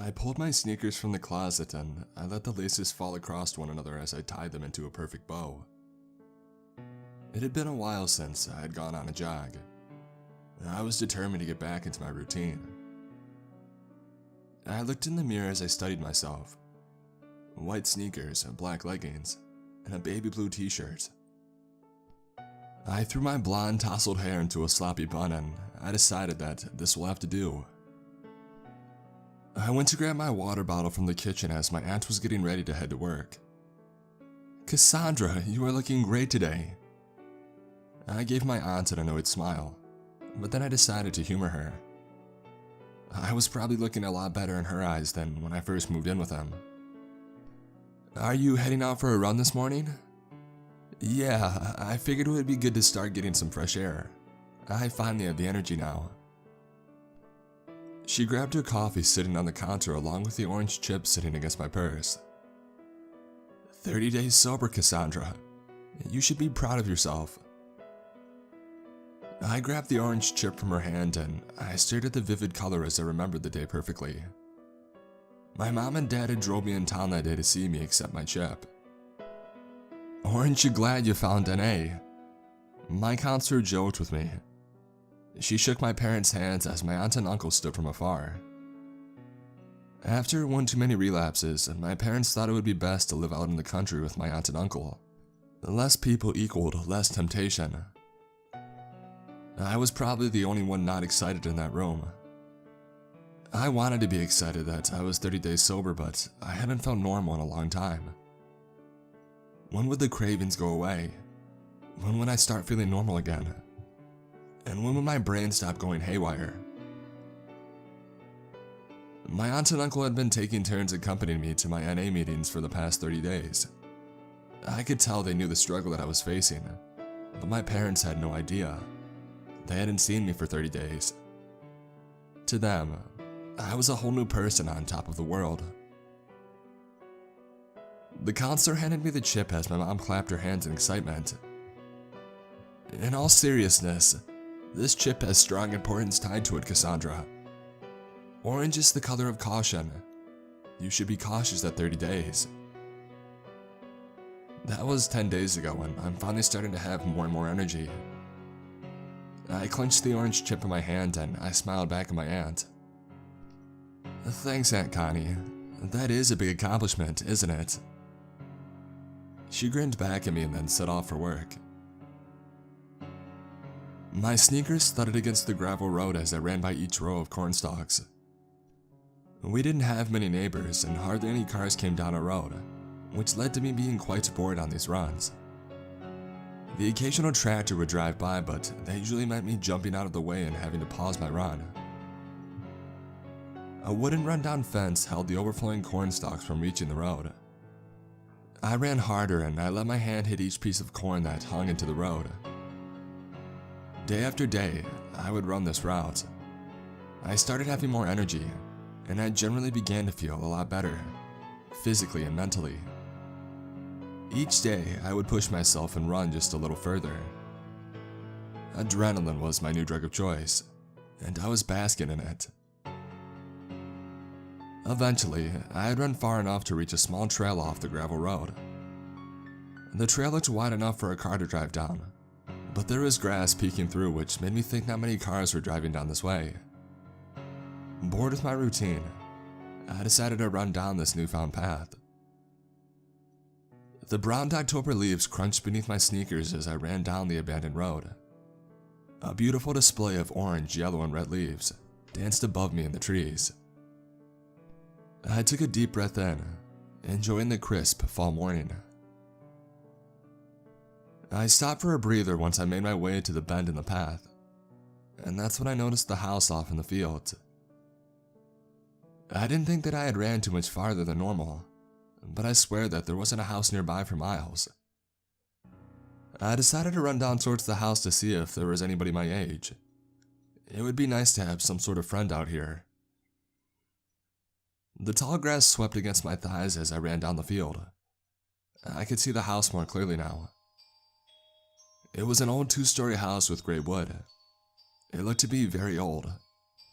I pulled my sneakers from the closet and I let the laces fall across one another as I tied them into a perfect bow. It had been a while since I had gone on a jog. I was determined to get back into my routine. I looked in the mirror as I studied myself. White sneakers and black leggings, and a baby blue t-shirt. I threw my blonde tousled hair into a sloppy bun and I decided that this will have to do. I went to grab my water bottle from the kitchen as my aunt was getting ready to head to work. "Cassandra, you are looking great today." I gave my aunt an annoyed smile, but then I decided to humor her. I was probably looking a lot better in her eyes than when I first moved in with them. "Are you heading out for a run this morning?" "Yeah, I figured it would be good to start getting some fresh air. I finally have the energy now." She grabbed her coffee sitting on the counter along with the orange chip sitting against my purse. 30 days sober, Cassandra. You should be proud of yourself." I grabbed the orange chip from her hand and I stared at the vivid color as I remembered the day perfectly. My mom and dad had drove me in town that day to see me accept my chip. "Aren't you glad you found an A?" My counselor joked with me. She shook my parents' hands as my aunt and uncle stood from afar. After one too many relapses, my parents thought it would be best to live out in the country with my aunt and uncle. Less people equaled less temptation. I was probably the only one not excited in that room. I wanted to be excited that I was 30 days sober, but I hadn't felt normal in a long time. When would the cravings go away? When would I start feeling normal again? And when would my brain stop going haywire? My aunt and uncle had been taking turns accompanying me to my NA meetings for the past 30 days. I could tell they knew the struggle that I was facing, but my parents had no idea. They hadn't seen me for 30 days. To them, I was a whole new person on top of the world. The counselor handed me the chip as my mom clapped her hands in excitement. "In all seriousness, this chip has strong importance tied to it, Cassandra. Orange is the color of caution. You should be cautious at 30 days. That was 10 days ago and I'm finally starting to have more and more energy. I clenched the orange chip in my hand and I smiled back at my aunt. "Thanks, Aunt Connie. That is a big accomplishment, isn't it?" She grinned back at me and then set off for work. My sneakers thudded against the gravel road as I ran by each row of corn stalks. We didn't have many neighbors and hardly any cars came down our road, which led to me being quite bored on these runs. The occasional tractor would drive by, but that usually meant me jumping out of the way and having to pause my run. A wooden rundown fence held the overflowing corn stalks from reaching the road. I ran harder and I let my hand hit each piece of corn that hung into the road. Day after day, I would run this route. I started having more energy, and I generally began to feel a lot better, physically and mentally. Each day, I would push myself and run just a little further. Adrenaline was my new drug of choice, and I was basking in it. Eventually, I had run far enough to reach a small trail off the gravel road. The trail looked wide enough for a car to drive down, but there was grass peeking through which made me think not many cars were driving down this way. Bored with my routine, I decided to run down this newfound path. The browned October leaves crunched beneath my sneakers as I ran down the abandoned road. A beautiful display of orange, yellow, and red leaves danced above me in the trees. I took a deep breath in, enjoying the crisp fall morning. I stopped for a breather once I made my way to the bend in the path, and that's when I noticed the house off in the field. I didn't think that I had ran too much farther than normal, but I swear that there wasn't a house nearby for miles. I decided to run down towards the house to see if there was anybody my age. It would be nice to have some sort of friend out here. The tall grass swept against my thighs as I ran down the field. I could see the house more clearly now. It was an old two-story house with gray wood. It looked to be very old.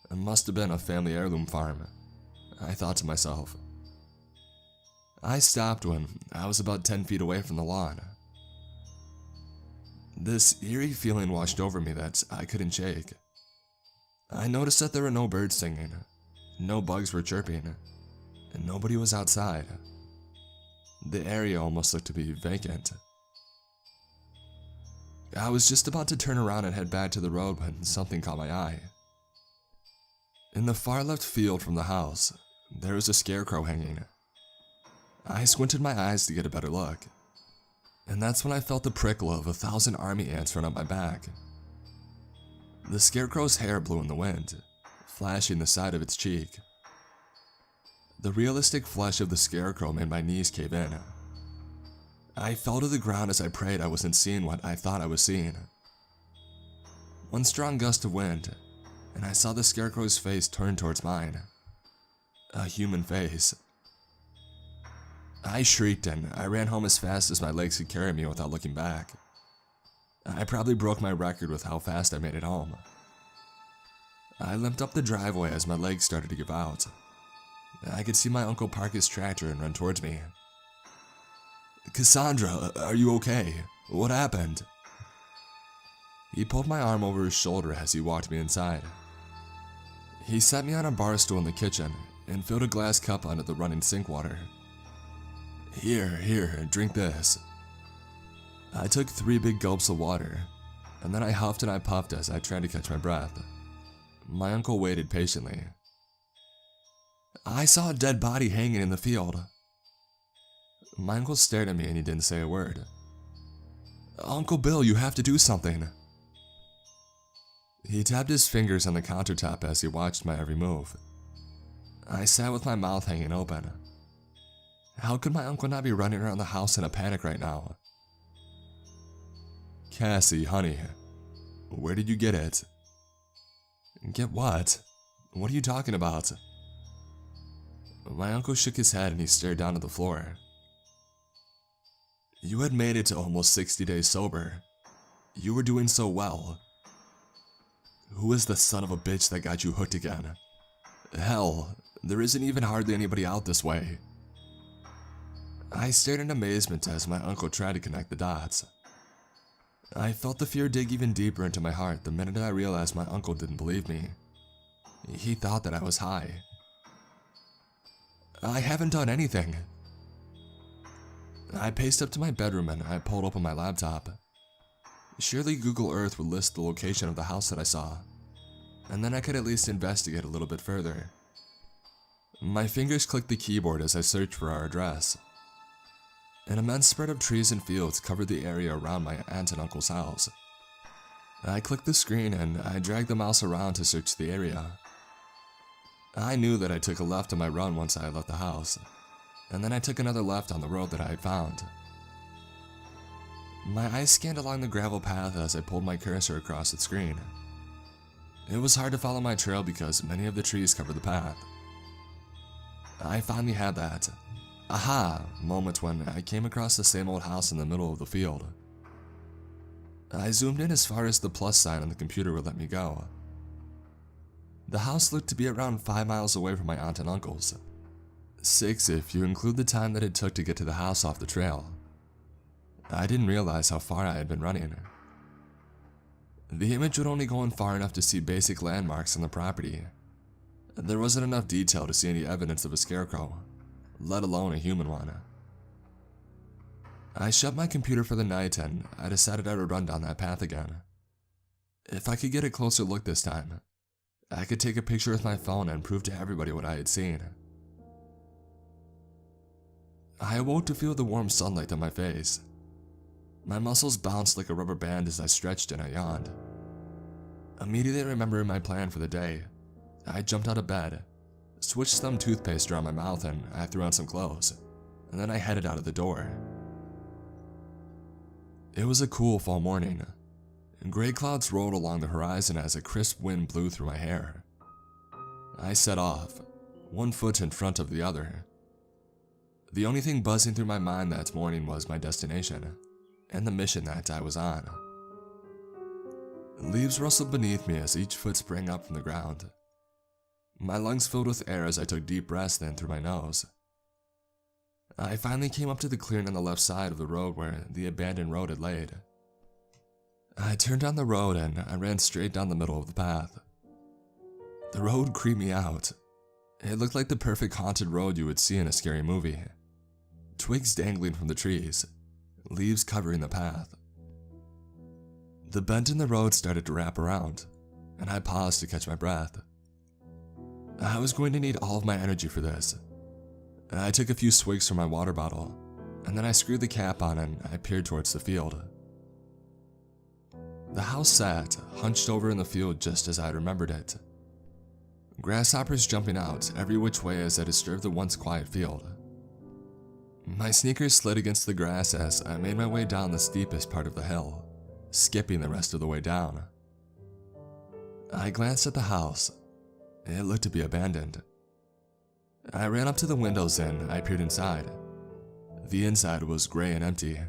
It must have been a family heirloom farm. I thought to myself. I stopped when I was about 10 feet away from the lawn. This eerie feeling washed over me that I couldn't shake. I noticed that there were no birds singing, no bugs were chirping, and nobody was outside. The area almost looked to be vacant. I was just about to turn around and head back to the road when something caught my eye. In the far left field from the house, there was a scarecrow hanging. I squinted my eyes to get a better look, and that's when I felt the prickle of 1,000 army ants run up my back. The scarecrow's hair blew in the wind, flashing the side of its cheek. The realistic flesh of the scarecrow made my knees cave in. I fell to the ground as I prayed I wasn't seeing what I thought I was seeing. One strong gust of wind, and I saw the scarecrow's face turn towards mine. A human face. I shrieked and I ran home as fast as my legs could carry me without looking back. I probably broke my record with how fast I made it home. I limped up the driveway as my legs started to give out. I could see my uncle park his tractor and run towards me. "Cassandra, are you okay? What happened?" He pulled my arm over his shoulder as he walked me inside. He set me on a bar stool in the kitchen and filled a glass cup under the running sink water. Here, drink this." I took 3 big gulps of water, and then I huffed and I puffed as I tried to catch my breath. My uncle waited patiently. "I saw a dead body hanging in the field." My uncle stared at me and he didn't say a word. "Uncle Bill, you have to do something." He tapped his fingers on the countertop as he watched my every move. I sat with my mouth hanging open. How could my uncle not be running around the house in a panic right now? "Cassie, honey, where did you get it?" "Get what? What are you talking about?" My uncle shook his head and he stared down at the floor. "You had made it to almost 60 days sober. You were doing so well. Who is the son of a bitch that got you hooked again? Hell, there isn't even hardly anybody out this way." I stared in amazement as my uncle tried to connect the dots. I felt the fear dig even deeper into my heart the minute I realized my uncle didn't believe me. He thought that I was high. "I haven't done anything." I paced up to my bedroom and I pulled open my laptop. Surely Google Earth would list the location of the house that I saw, and then I could at least investigate a little bit further. My fingers clicked the keyboard as I searched for our address. An immense spread of trees and fields covered the area around my aunt and uncle's house. I clicked the screen and I dragged the mouse around to search the area. I knew that I took a left on my run once I left the house, and then I took another left on the road that I had found. My eyes scanned along the gravel path as I pulled my cursor across the screen. It was hard to follow my trail because many of the trees covered the path. I finally had that aha moment when I came across the same old house in the middle of the field. I zoomed in as far as the plus sign on the computer would let me go. The house looked to be around 5 miles away from my aunt and uncle's. 6 if you include the time that it took to get to the house off the trail. I didn't realize how far I had been running. The image would only go in far enough to see basic landmarks on the property. There wasn't enough detail to see any evidence of a scarecrow, let alone a human one. I shut my computer for the night and I decided I would run down that path again. If I could get a closer look this time, I could take a picture with my phone and prove to everybody what I had seen. I awoke to feel the warm sunlight on my face. My muscles bounced like a rubber band as I stretched and I yawned. Immediately remembering my plan for the day, I jumped out of bed, switched some toothpaste around my mouth and I threw on some clothes, and then I headed out of the door. It was a cool fall morning. Gray clouds rolled along the horizon as a crisp wind blew through my hair. I set off, one foot in front of the other. The only thing buzzing through my mind that morning was my destination, and the mission that I was on. Leaves rustled beneath me as each foot sprang up from the ground. my lungs filled with air as I took deep breaths in through my nose. I finally came up to the clearing on the left side of the road where the abandoned road had laid. I turned down the road and I ran straight down the middle of the path. The road creeped me out. It looked like the perfect haunted road you would see in a scary movie. Twigs dangling from the trees, leaves covering the path. The bend in the road started to wrap around, and I paused to catch my breath. I was going to need all of my energy for this. I took a few swigs from my water bottle, and then I screwed the cap on and I peered towards the field. The house sat, hunched over in the field just as I had remembered it. Grasshoppers jumping out every which way as I disturbed the once quiet field. My sneakers slid against the grass as I made my way down the steepest part of the hill, skipping the rest of the way down. I glanced at the house. It looked to be abandoned. I ran up to the windows and I peered inside. The inside was gray and empty.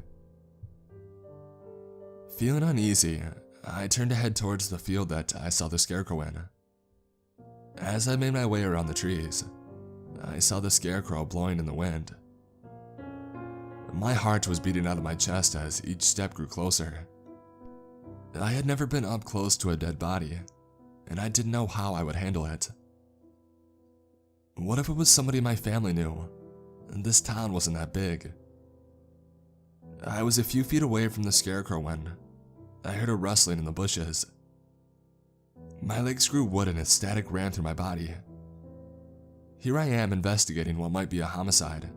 Feeling uneasy, I turned to head towards the field that I saw the scarecrow in. As I made my way around the trees, I saw the scarecrow blowing in the wind. My heart was beating out of my chest as each step grew closer. I had never been up close to a dead body, and I didn't know how I would handle it. What if it was somebody my family knew? This town wasn't that big. I was a few feet away from the scarecrow when I heard a rustling in the bushes. My legs grew wooden as static ran through my body. Here I am investigating what might be a homicide,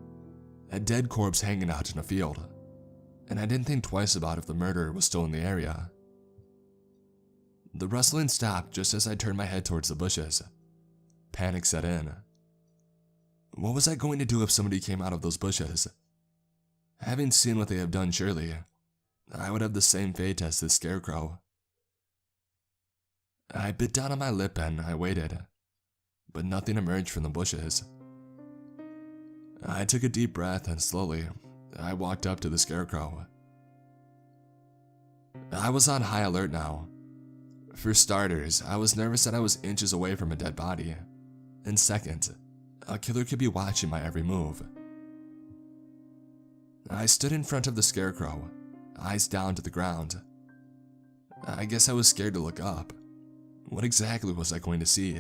a dead corpse hanging out in a field, and I didn't think twice about if the murderer was still in the area. The rustling stopped just as I turned my head towards the bushes. Panic set in. What was I going to do if somebody came out of those bushes? Having seen what they have done, surely I would have the same fate as this scarecrow. I bit down on my lip and I waited, but nothing emerged from the bushes. I took a deep breath and slowly, I walked up to the scarecrow. I was on high alert now. For starters, I was nervous that I was inches away from a dead body, and second, a killer could be watching my every move. I stood in front of the scarecrow, eyes down to the ground. I guess I was scared to look up. What exactly was I going to see?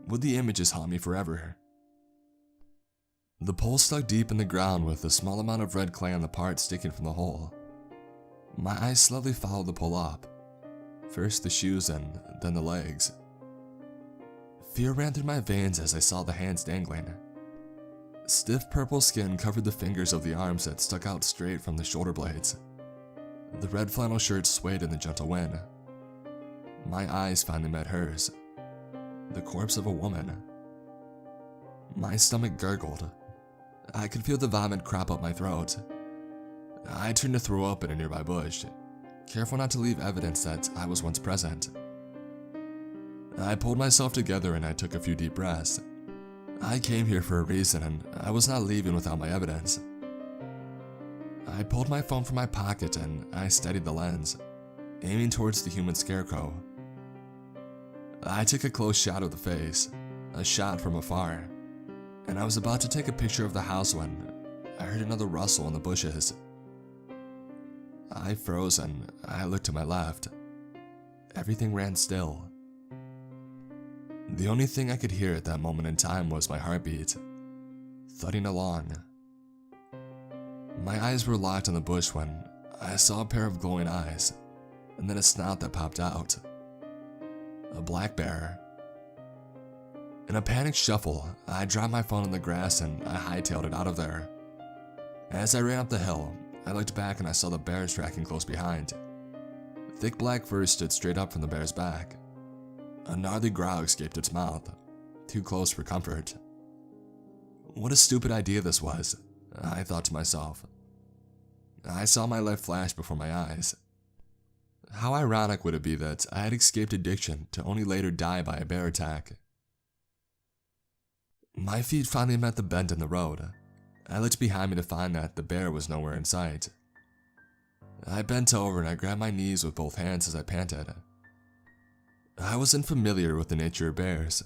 Would the images haunt me forever? The pole stuck deep in the ground with a small amount of red clay on the part sticking from the hole. My eyes slowly followed the pole up. First the shoes and then the legs. Fear ran through my veins as I saw the hands dangling. Stiff purple skin covered the fingers of the arms that stuck out straight from the shoulder blades. The red flannel shirt swayed in the gentle wind. My eyes finally met hers. The corpse of a woman. My stomach gurgled. I could feel the vomit crop up my throat. I turned to throw up in a nearby bush, careful not to leave evidence that I was once present. I pulled myself together and I took a few deep breaths. I came here for a reason and I was not leaving without my evidence. I pulled my phone from my pocket and I steadied the lens, aiming towards the human scarecrow. I took a close shot of the face, a shot from afar, and I was about to take a picture of the house when I heard another rustle in the bushes. I froze and I looked to my left. Everything ran still. The only thing I could hear at that moment in time was my heartbeat, thudding along. My eyes were locked on the bush when I saw a pair of glowing eyes, and then a snout that popped out. A black bear. In a panicked shuffle, I dropped my phone on the grass and I hightailed it out of there. As I ran up the hill, I looked back and I saw the bear tracking close behind. Thick black fur stood straight up from the bear's back. A gnarly growl escaped its mouth, too close for comfort. What a stupid idea this was, I thought to myself. I saw my life flash before my eyes. How ironic would it be that I had escaped addiction to only later die by a bear attack. My feet finally met the bend in the road. I looked behind me to find that the bear was nowhere in sight. I bent over and I grabbed my knees with both hands as I panted. I wasn't familiar with the nature of bears.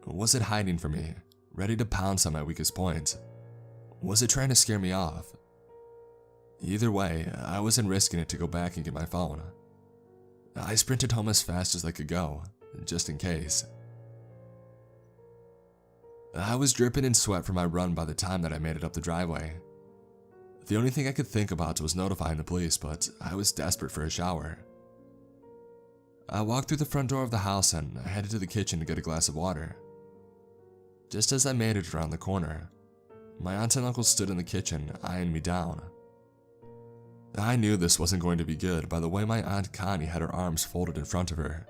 Was it hiding from me, ready to pounce on my weakest point? Was it trying to scare me off? Either way, I wasn't risking it to go back and get my phone. I sprinted home as fast as I could go, just in case. I was dripping in sweat from my run by the time that I made it up the driveway. The only thing I could think about was notifying the police, but I was desperate for a shower. I walked through the front door of the house and headed to the kitchen to get a glass of water. Just as I made it around the corner, my aunt and uncle stood in the kitchen, eyeing me down. I knew this wasn't going to be good by the way my Aunt Connie had her arms folded in front of her.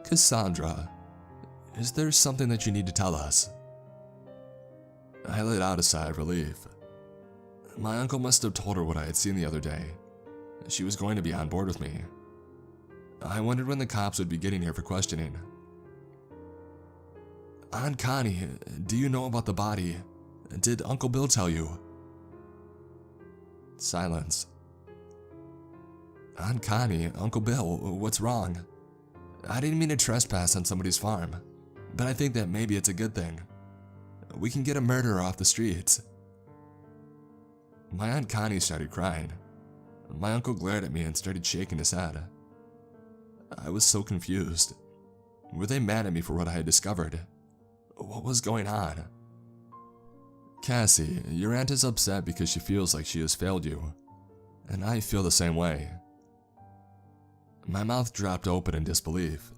"Cassandra, is there something that you need to tell us?" I let out a sigh of relief. My uncle must have told her what I had seen the other day. She was going to be on board with me. I wondered when the cops would be getting here for questioning. "Aunt Connie, do you know about the body? Did Uncle Bill tell you?" Silence. "Aunt Connie, Uncle Bill, what's wrong? I didn't mean to trespass on somebody's farm, but I think that maybe it's a good thing. We can get a murderer off the streets." My Aunt Connie started crying. My uncle glared at me and started shaking his head. I was so confused. Were they mad at me for what I had discovered? What was going on? "Cassie, your aunt is upset because she feels like she has failed you, and I feel the same way." My mouth dropped open in disbelief.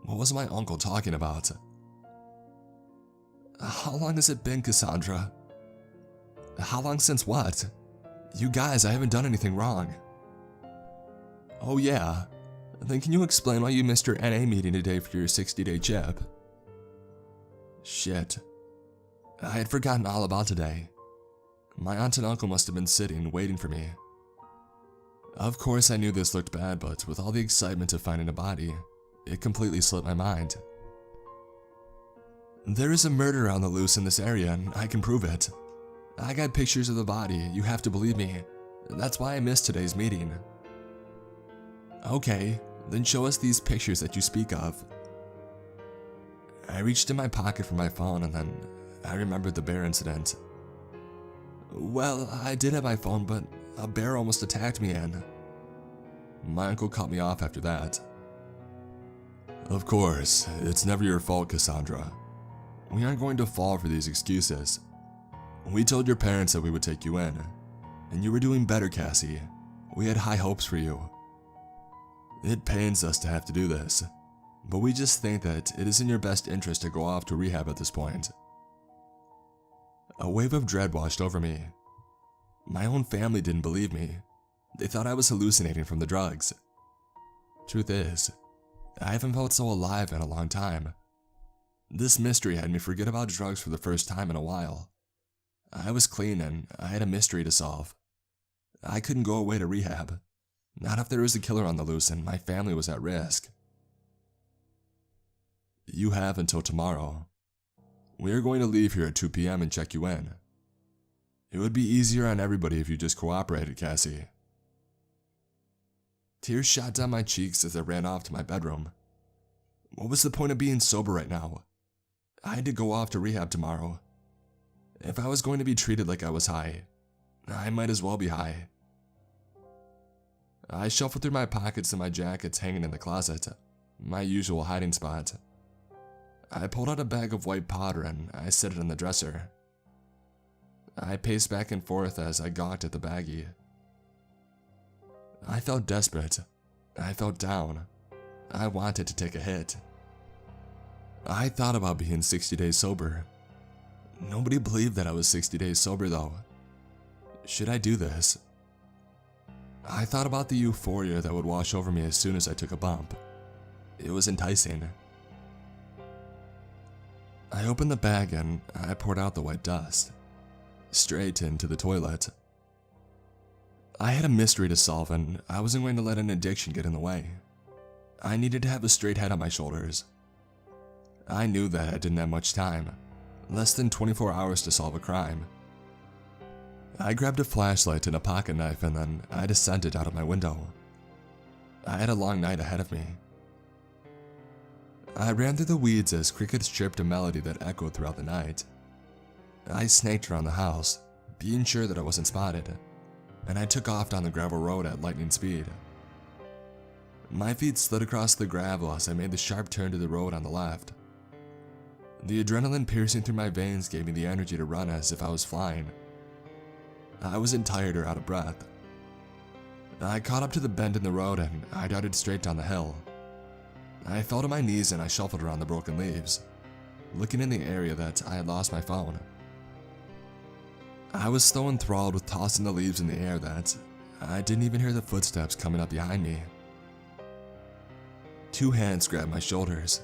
What was my uncle talking about? "How long has it been, Cassandra?" "How long since what? You guys, I haven't done anything wrong." "Oh yeah? Then can you explain why you missed your NA meeting today for your 60-day chip?" Shit. I had forgotten all about today. My aunt and uncle must have been sitting, waiting for me. Of course I knew this looked bad, but with all the excitement of finding a body, it completely slipped my mind. "There is a murder on the loose in this area, and I can prove it. I got pictures of the body, you have to believe me. That's why I missed today's meeting." "Okay, then show us these pictures that you speak of." I reached in my pocket for my phone, and then I remembered the bear incident. "Well, I did have my phone, but a bear almost attacked me and..." My uncle cut me off after that. "Of course, it's never your fault, Cassandra. We aren't going to fall for these excuses. We told your parents that we would take you in, and you were doing better, Cassie. We had high hopes for you. It pains us to have to do this, but we just think that it is in your best interest to go off to rehab at this point." A wave of dread washed over me. My own family didn't believe me. They thought I was hallucinating from the drugs. Truth is, I haven't felt so alive in a long time. This mystery had me forget about drugs for the first time in a while. I was clean and I had a mystery to solve. I couldn't go away to rehab. Not if there was a killer on the loose and my family was at risk. "You have until tomorrow. We are going to leave here at 2 p.m. and check you in. It would be easier on everybody if you just cooperated, Cassie." Tears shot down my cheeks as I ran off to my bedroom. What was the point of being sober right now? I had to go off to rehab tomorrow. If I was going to be treated like I was high, I might as well be high. I shuffled through my pockets and my jackets hanging in the closet, my usual hiding spot. I pulled out a bag of white powder and I set it in the dresser. I paced back and forth as I gawked at the baggie. I felt desperate. I felt down. I wanted to take a hit. I thought about being 60 days sober. Nobody believed that I was 60 days sober though. Should I do this? I thought about the euphoria that would wash over me as soon as I took a bump. It was enticing. I opened the bag and I poured out the white dust, straight into the toilet. I had a mystery to solve and I wasn't going to let an addiction get in the way. I needed to have a straight head on my shoulders. I knew that I didn't have much time, less than 24 hours to solve a crime. I grabbed a flashlight and a pocket knife and then I descended out of my window. I had a long night ahead of me. I ran through the weeds as crickets chirped a melody that echoed throughout the night. I snaked around the house, being sure that I wasn't spotted, and I took off down the gravel road at lightning speed. My feet slid across the gravel as I made the sharp turn to the road on the left. The adrenaline piercing through my veins gave me the energy to run as if I was flying. I wasn't tired or out of breath. I caught up to the bend in the road and I darted straight down the hill. I fell to my knees and I shuffled around the broken leaves, looking in the area that I had lost my phone. I was so enthralled with tossing the leaves in the air that I didn't even hear the footsteps coming up behind me. 2 hands grabbed my shoulders.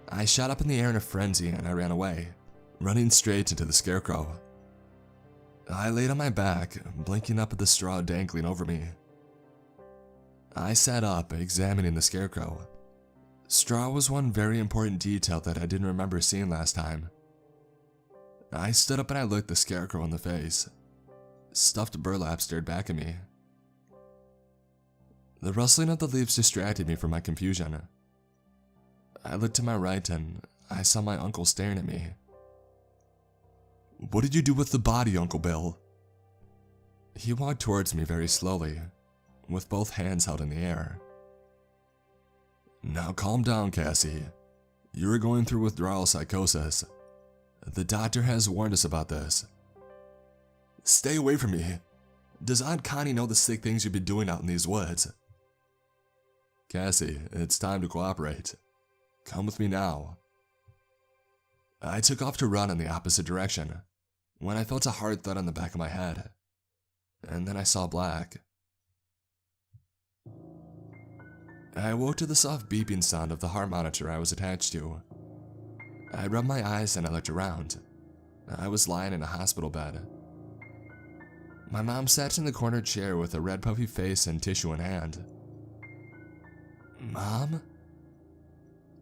I shot up in the air in a frenzy and I ran away, running straight into the scarecrow. I laid on my back, blinking up at the straw dangling over me. I sat up, examining the scarecrow. Straw was one very important detail that I didn't remember seeing last time. I stood up and I looked the scarecrow in the face. Stuffed burlap stared back at me. The rustling of the leaves distracted me from my confusion. I looked to my right and I saw my uncle staring at me. "What did you do with the body, Uncle Bill?" He walked towards me very slowly, with both hands held in the air. "Now calm down, Cassie. You are going through withdrawal psychosis. The doctor has warned us about this." "Stay away from me. Does Aunt Connie know the sick things you've been doing out in these woods?" "Cassie, it's time to cooperate. Come with me now." I took off to run in the opposite direction, when I felt a hard thud on the back of my head, and then I saw black. I woke to the soft beeping sound of the heart monitor I was attached to. I rubbed my eyes and I looked around. I was lying in a hospital bed. My mom sat in the corner chair with a red puffy face and tissue in hand. "Mom?"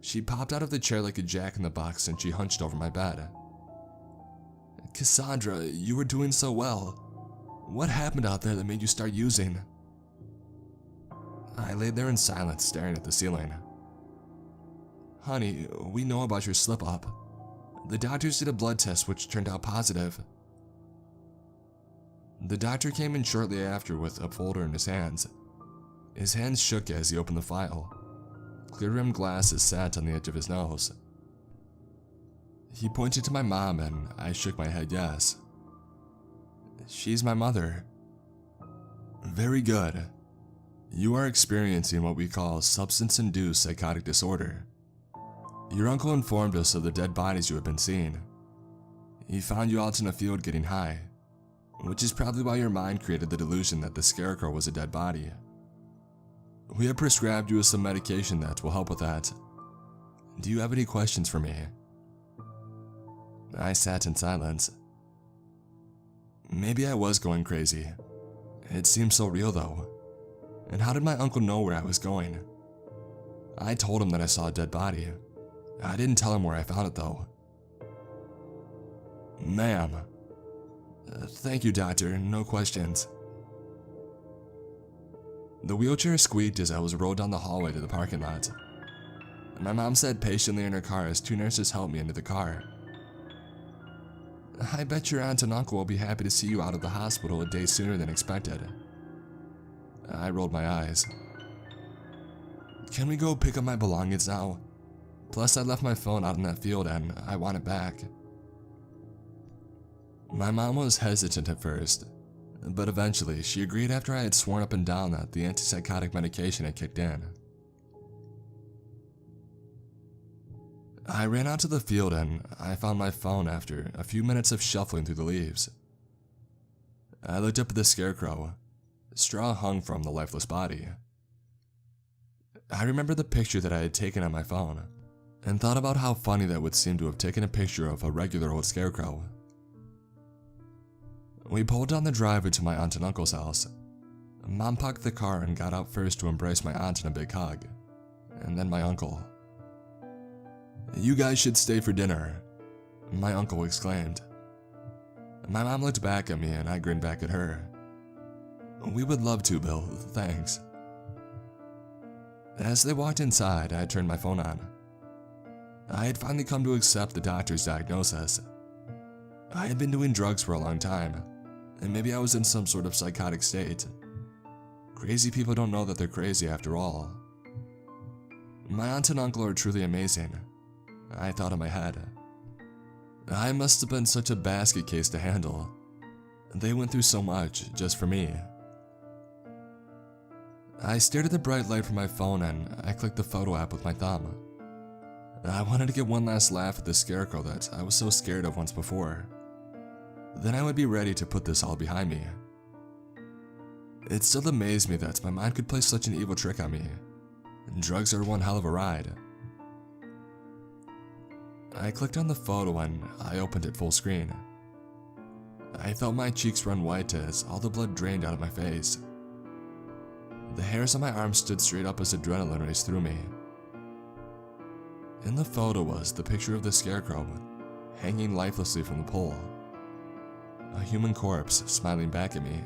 She popped out of the chair like a jack-in-the-box and she hunched over my bed. "Cassandra, you were doing so well. What happened out there that made you start using?" I laid there in silence, staring at the ceiling. "Honey, we know about your slip-up. The doctors did a blood test which turned out positive." The doctor came in shortly after with a folder in his hands. His hands shook as he opened the file. Clear-rimmed glasses sat on the edge of his nose. He pointed to my mom and I shook my head yes. "She's my mother." "Very good. You are experiencing what we call substance-induced psychotic disorder. Your uncle informed us of the dead bodies you have been seeing. He found you out in a field getting high, which is probably why your mind created the delusion that the scarecrow was a dead body. We have prescribed you with some medication that will help with that. Do you have any questions for me?" I sat in silence. Maybe I was going crazy. It seemed so real though. And how did my uncle know where I was going? I told him that I saw a dead body. I didn't tell him where I found it though. "Ma'am." "Thank you, doctor, no questions." The wheelchair squeaked as I was rolled down the hallway to the parking lot. My mom sat patiently in her car as 2 nurses helped me into the car. "I bet your aunt and uncle will be happy to see you out of the hospital a day sooner than expected." I rolled my eyes. "Can we go pick up my belongings now? Plus I left my phone out in that field and I want it back." My mom was hesitant at first, but eventually she agreed after I had sworn up and down that the antipsychotic medication had kicked in. I ran out to the field and I found my phone after a few minutes of shuffling through the leaves. I looked up at the scarecrow. Straw hung from the lifeless body. I remembered the picture that I had taken on my phone, and thought about how funny that would seem to have taken a picture of a regular old scarecrow. We pulled down the driveway to my aunt and uncle's house. Mom parked the car and got out first to embrace my aunt in a big hug, and then my uncle. "You guys should stay for dinner," my uncle exclaimed. My mom looked back at me and I grinned back at her. "We would love to, Bill, thanks." As they walked inside, I turned my phone on. I had finally come to accept the doctor's diagnosis. I had been doing drugs for a long time, and maybe I was in some sort of psychotic state. Crazy people don't know that they're crazy after all. My aunt and uncle are truly amazing, I thought in my head. I must have been such a basket case to handle. They went through so much just for me. I stared at the bright light from my phone and I clicked the photo app with my thumb. I wanted to get one last laugh at the scarecrow that I was so scared of once before. Then I would be ready to put this all behind me. It still amazed me that my mind could play such an evil trick on me. Drugs are one hell of a ride. I clicked on the photo and I opened it full screen. I felt my cheeks run white as all the blood drained out of my face. The hairs on my arms stood straight up as adrenaline raced through me. In the photo was the picture of the scarecrow hanging lifelessly from the pole. A human corpse smiling back at me.